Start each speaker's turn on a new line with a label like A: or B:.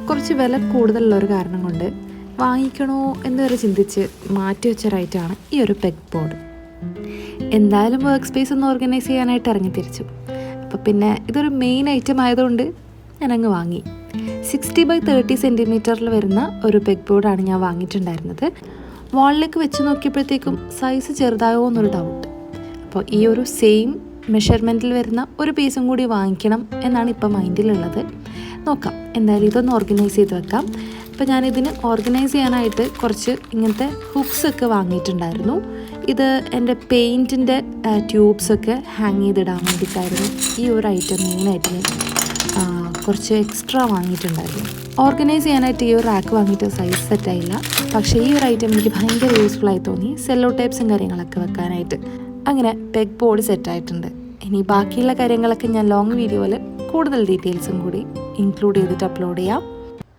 A: കുറച്ച് വില കൂടുതലുള്ളൊരു കാരണം കൊണ്ട് വാങ്ങിക്കണോ എന്ന് വരെ ചിന്തിച്ച് മാറ്റി വെച്ച റൈറ്റാണ് ഈ ഒരു പെഗ് ബോർഡ്. എന്തായാലും വർക്ക് സ്പേസ് ഒന്ന് ഓർഗനൈസ് ചെയ്യാനായിട്ട് ഇറങ്ങി തിരിച്ചു. അപ്പോൾ പിന്നെ ഇതൊരു മെയിൻ ഐറ്റം ആയതുകൊണ്ട് ഞാനങ്ങ് വാങ്ങി. 60x30 സെൻറ്റിമീറ്ററിൽ വരുന്ന ഒരു പെഗ് ബോർഡാണ് ഞാൻ വാങ്ങിയിട്ടുണ്ടായിരുന്നത്. വാളിലേക്ക് വെച്ച് നോക്കിയപ്പോഴത്തേക്കും സൈസ് ചെറുതായോ എന്നൊരു ഡൗട്ട്. അപ്പോൾ ഈ ഒരു സെയിം മെഷർമെൻറ്റിൽ വരുന്ന ഒരു പീസും കൂടി വാങ്ങിക്കണം എന്നാണ് ഇപ്പോൾ മൈൻഡിലുള്ളത്. നോക്കാം, എന്തായാലും ഇതൊന്ന് ഓർഗനൈസ് ചെയ്ത് വെക്കാം. അപ്പോൾ ഞാനിതിന് ഓർഗനൈസ് ചെയ്യാനായിട്ട് കുറച്ച് ഇങ്ങനത്തെ ഹുക്സൊക്കെ വാങ്ങിയിട്ടുണ്ടായിരുന്നു. ഇത് എൻ്റെ പെയിൻറ്റിൻ്റെ ട്യൂബ്സൊക്കെ ഹാങ് ചെയ്തിടാൻ വേണ്ടിയിട്ടായിരുന്നു ഈ ഒരു ഐറ്റം മെയിനായിട്ട് ഞാൻ കുറച്ച് എക്സ്ട്രാ വാങ്ങിയിട്ടുണ്ടായിരുന്നു. ഓർഗനൈസ് ചെയ്യാനായിട്ട് ഈ ഒരു റാക്ക് വാങ്ങിയിട്ട് സൈസ് സെറ്റായില്ല. പക്ഷേ ഈ ഒരു ഐറ്റം എനിക്ക് ഭയങ്കര യൂസ്ഫുള്ളായി തോന്നി, സെല്ലോ ടേപ്സും കാര്യങ്ങളൊക്കെ വെക്കാനായിട്ട്. അങ്ങനെ പെഗ് ബോർഡ് സെറ്റായിട്ടുണ്ട്. ഇനി ബാക്കിയുള്ള കാര്യങ്ങളൊക്കെ ഞാൻ ലോങ് വീഡിയോയിൽ കൂടുതൽ ഡീറ്റെയിൽസും കൂടി ഇൻക്ലൂഡ് ചെയ്തിട്ട് അപ്ലോഡ് ചെയ്യാം.